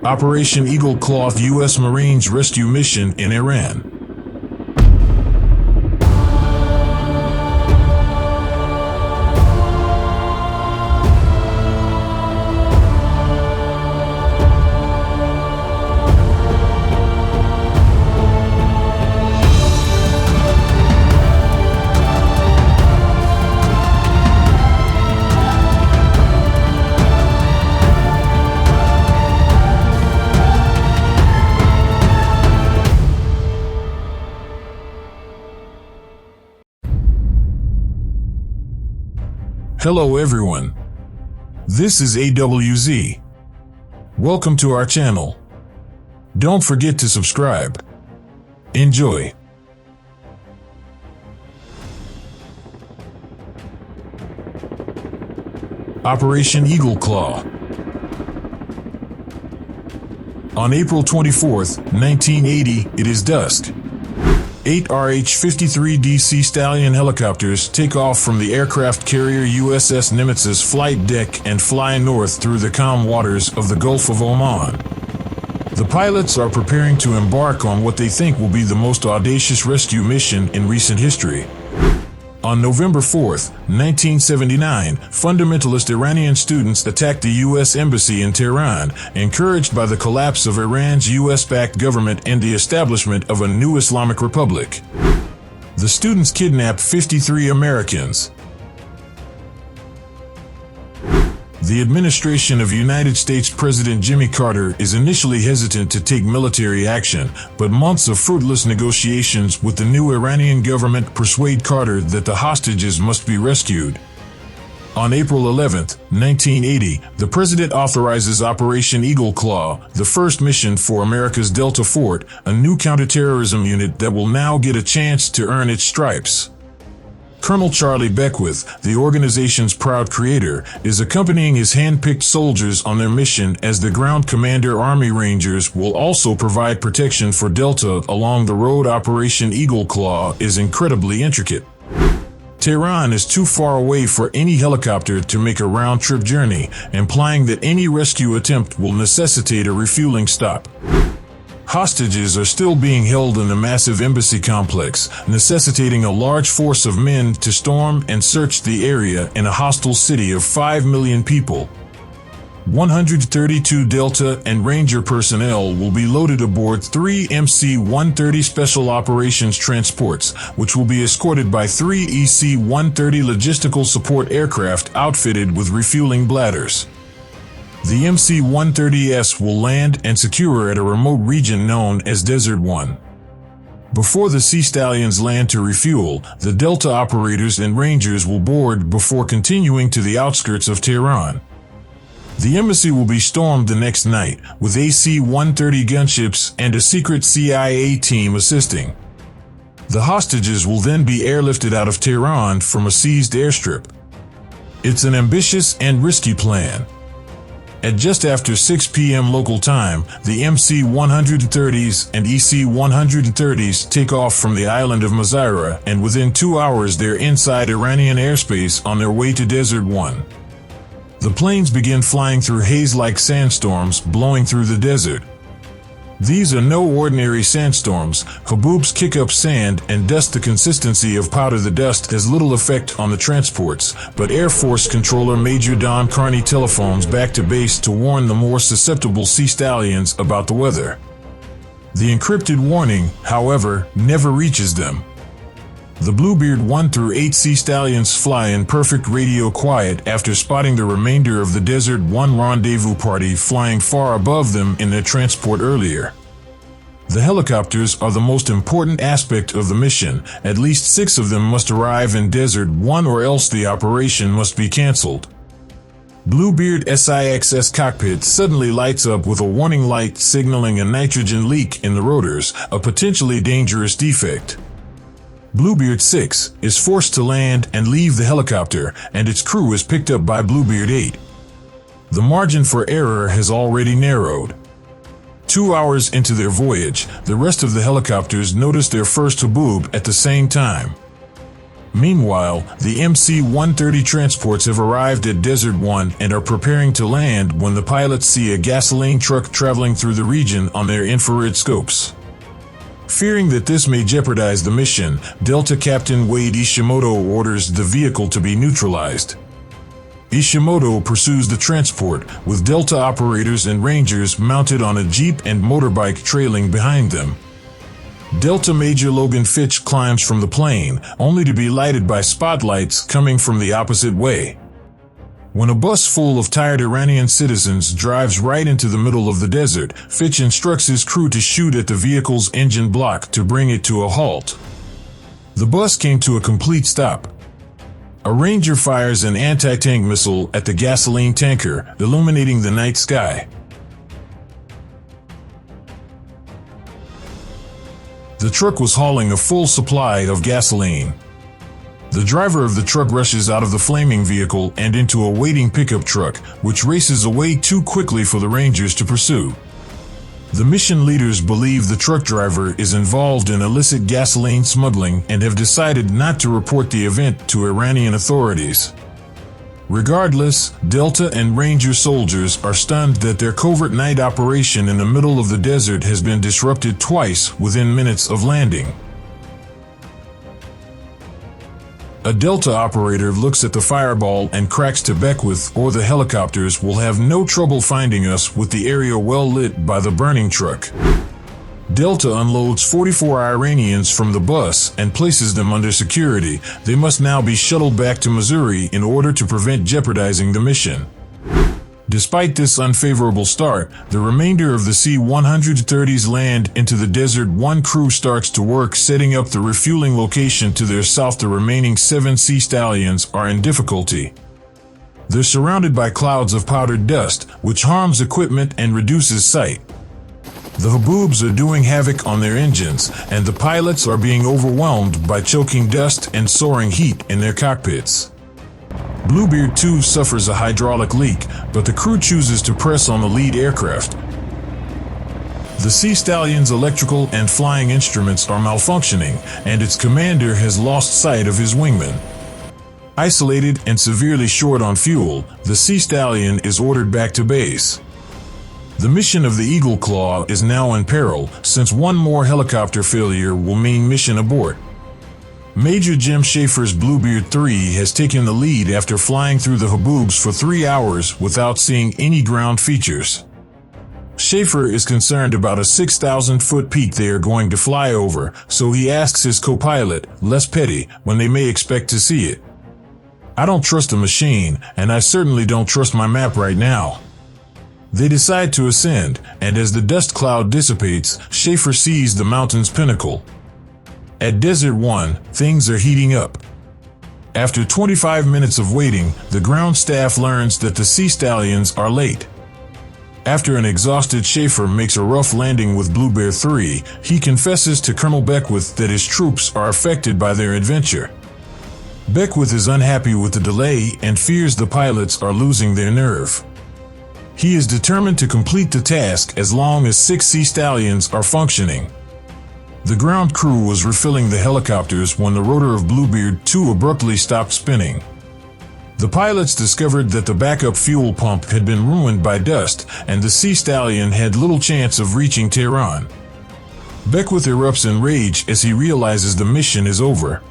Operation Eagle Claw U.S. Marines rescue mission in Iran. Hello everyone. This is AWZ. Welcome to our channel. Don't forget to subscribe. Enjoy. Operation Eagle Claw. On April 24th, 1980, it is dusk. 8 RH-53D s.e.a.l helicopters take off from the aircraft carrier USS Nimitz's flight deck and fly north through the calm waters of the Gulf of Oman. The pilots are preparing to embark on what they think will be the most audacious rescue mission in recent history. On November 4th, 1979, fundamentalist Iranian students attacked the U.S. Embassy in Tehran, encouraged by the collapse of Iran's U.S.-backed government and the establishment of a new Islamic Republic. The students kidnapped 53 Americans. The administration of United States President Jimmy Carter is initially hesitant to take military action, but months of fruitless negotiations with the new Iranian government persuade Carter that the hostages must be rescued. On April 11, 1980, the president authorizes Operation Eagle Claw, the first mission for America's Delta Fort, a new counterterrorism unit that will now get a chance to earn its stripes. Colonel Charlie Beckwith, the organization's proud creator, is accompanying his hand-picked soldiers on their mission as the Ground Commander Army Rangers will also provide protection for Delta along the road. Operation Eagle Claw is incredibly intricate. Tehran is too far away for any helicopter to make a round-trip journey, implying that any rescue attempt will necessitate a refueling stop. Hostages are still being held in the massive embassy complex, necessitating a large force of men to storm and search the area in a hostile city of 5 million people. 132 Delta and Ranger personnel will be loaded aboard 3 MC-130 Special Operations transports, which will be escorted by 3 EC-130 logistical support aircraft outfitted with refueling bladders. The MC-130S will land and secure at a remote region known as Desert 1. Before the Sea Stallions land to refuel, the Delta operators and Rangers will board before continuing to the outskirts of Tehran. The embassy will be stormed the next night, with AC-130 gunships and a secret CIA team assisting. The hostages will then be airlifted out of Tehran from a seized airstrip. It's an ambitious and risky plan. At just after 6 p.m. local time, the MC-130s and EC-130s take off from the island of Mazira, and within 2 hours they're inside Iranian airspace on their way to Desert 1. The planes begin flying through haze-like sandstorms blowing through the desert. These are no ordinary sandstorms. Haboobs kick up sand and dust. The consistency of powder. The dust has little effect on the transports, but Air Force Controller Major Don Carney telephones back to base to warn the more susceptible Sea Stallions about the weather. The encrypted warning, however, never reaches them. The Bluebeard 1 through 8 Sea Stallions fly in perfect radio quiet after spotting the remainder of the Desert 1 rendezvous party flying far above them in their transport earlier. The helicopters are the most important aspect of the mission. At least 6 of them must arrive in Desert 1 or else the operation must be cancelled. Bluebeard SIX's cockpit suddenly lights up with a warning light signaling a nitrogen leak in the rotors, a potentially dangerous defect. Bluebeard 6 is forced to land and leave the helicopter, and its crew is picked up by Bluebeard 8. The margin for error has already narrowed. 2 hours into their voyage, the rest of the helicopters notice their first haboob at the same time. Meanwhile, the MC-130 transports have arrived at Desert 1 and are preparing to land when the pilots see a gasoline truck traveling through the region on their infrared scopes. Fearing that this may jeopardize the mission, Delta Captain Wade Ishimoto orders the vehicle to be neutralized. Ishimoto pursues the transport, with Delta operators and Rangers mounted on a Jeep and motorbike trailing behind them. Delta Major Logan Fitch climbs from the plane, only to be lighted by spotlights coming from the opposite way. When a bus full of tired Iranian citizens drives right into the middle of the desert, Fitch instructs his crew to shoot at the vehicle's engine block to bring it to a halt. The bus came to a complete stop. A Ranger fires an anti-tank missile at the gasoline tanker, illuminating the night sky. The truck was hauling a full supply of gasoline. The driver of the truck rushes out of the flaming vehicle and into a waiting pickup truck, which races away too quickly for the Rangers to pursue. The mission leaders believe the truck driver is involved in illicit gasoline smuggling and have decided not to report the event to Iranian authorities. Regardless, Delta and Ranger soldiers are stunned that their covert night operation in the middle of the desert has been disrupted twice within minutes of landing. A Delta operator looks at the fireball and cracks to Beckwith, or the helicopters will have no trouble finding us with the area well lit by the burning truck. Delta unloads 44 Iranians from the bus and places them under security. They must now be shuttled back to Missouri in order to prevent jeopardizing the mission. Despite this unfavorable start, the remainder of the C-130s land into the Desert. One crew starts to work setting up the refueling location to their south. The remaining 7 S.e.a.l are in difficulty. They're surrounded by clouds of powdered dust, which harms equipment and reduces sight. The Haboobs are doing havoc on their engines, and the pilots are being overwhelmed by choking dust and soaring heat in their cockpits. Bluebeard 2 suffers a hydraulic leak, but the crew chooses to press on the lead aircraft. The S.e.a.l's electrical and flying instruments are malfunctioning, and its commander has lost sight of his wingman. Isolated and severely short on fuel, the S.e.a.l is ordered back to base. The mission of the Eagle Claw is now in peril, since one more helicopter failure will mean mission abort. Major Jim Schaefer's Bluebeard 3 has taken the lead after flying through the Haboobs for 3 hours without seeing any ground features. Schaefer is concerned about a 6,000-foot peak they are going to fly over, so he asks his co-pilot, Les Petty, when they may expect to see it. "I don't trust the machine, and I certainly don't trust my map right now." They decide to ascend, and as the dust cloud dissipates, Schaefer sees the mountain's pinnacle. At Desert 1, things are heating up. After 25 minutes of waiting, the ground staff learns that the S.e.a.l are late. After an exhausted Schaefer makes a rough landing with Bluebeard 3, he confesses to Colonel Beckwith that his troops are affected by their adventure. Beckwith is unhappy with the delay and fears the pilots are losing their nerve. He is determined to complete the task as long as 6 S.e.a.l are functioning. The ground crew was refilling the helicopters when the rotor of Bluebeard 2 abruptly stopped spinning. The pilots discovered that the backup fuel pump had been ruined by dust, and the S.e.a.l had little chance of reaching Tehran. Beckwith erupts in rage as he realizes the mission is over.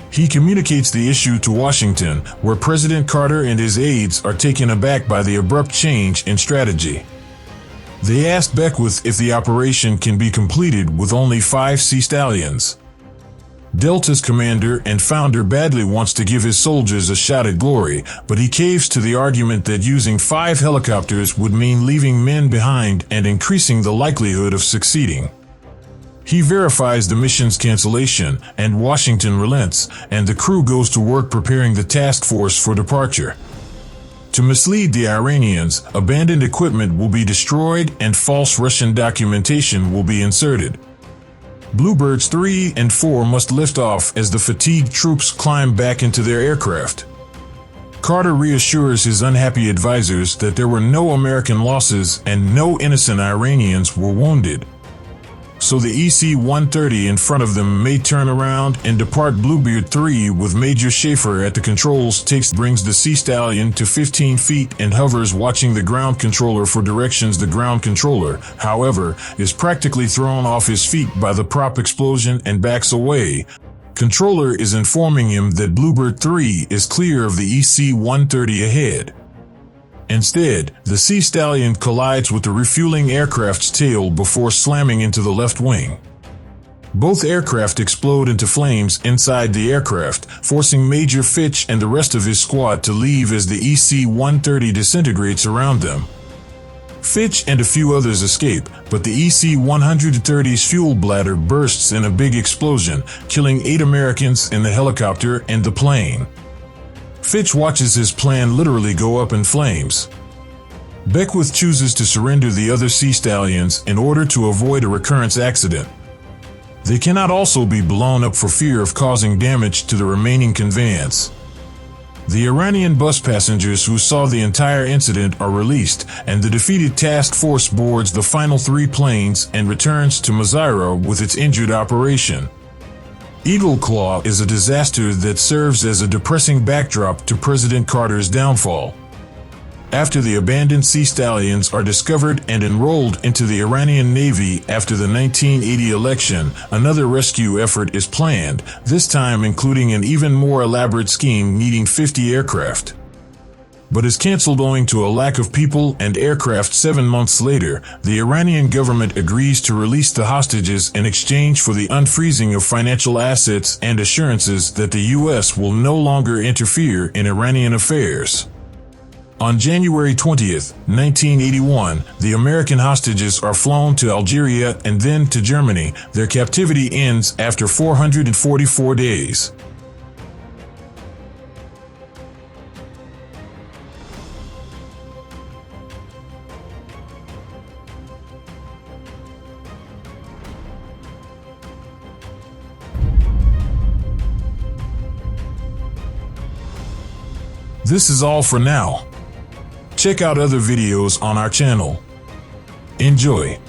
He communicates the issue to Washington, where President Carter and his aides are taken aback by the abrupt change in strategy. They ask Beckwith if the operation can be completed with only 5 S.e.a.l. Delta's commander and founder badly wants to give his soldiers a shot at glory, but he caves to the argument that using 5 helicopters would mean leaving men behind and increasing the likelihood of succeeding. He verifies the mission's cancellation, and Washington relents, and the crew goes to work preparing the task force for departure. To mislead the Iranians, abandoned equipment will be destroyed and false Russian documentation will be inserted. Bluebirds 3 and 4 must lift off as the fatigued troops climb back into their aircraft. Carter reassures his unhappy advisors that there were no American losses and no innocent Iranians were wounded. so the EC-130 in front of them may turn around and depart. Bluebird 3 with Major Schaefer at the controls brings the Sea Stallion to 15 feet and hovers watching the ground controller for directions. The ground controller, however, is practically thrown off his feet by the prop explosion and backs away. Controller is informing him that Bluebird 3 is clear of the EC-130 ahead. Instead, the Sea Stallion collides with the refueling aircraft's tail before slamming into the left wing. Both aircraft explode into flames inside the aircraft, forcing Major Fitch and the rest of his squad to leave as the EC-130 disintegrates around them. Fitch and a few others escape, but the EC-130's fuel bladder bursts in a big explosion, killing 8 Americans in the helicopter and the plane. Fitch watches his plan literally go up in flames. Beckwith chooses to surrender the other Sea Stallions in order to avoid a recurrence accident. They cannot also be blown up for fear of causing damage to the remaining conveyance. The Iranian bus passengers who saw the entire incident are released, and the defeated task force boards the final 3 planes and returns to Mazyra with its injured operation. Eagle Claw is a disaster that serves as a depressing backdrop to President Carter's downfall. After the abandoned Sea Stallions are discovered and enrolled into the Iranian Navy after the 1980 election, another rescue effort is planned, this time including an even more elaborate scheme needing 50 aircraft. But is cancelled owing to a lack of people and aircraft. 7 months later, the Iranian government agrees to release the hostages in exchange for the unfreezing of financial assets and assurances that the U.S. will no longer interfere in Iranian affairs. On January 20, 1981, the American hostages are flown to Algeria and then to Germany. Their captivity ends after 444 days. This is all for now. Check out other videos on our channel. Enjoy.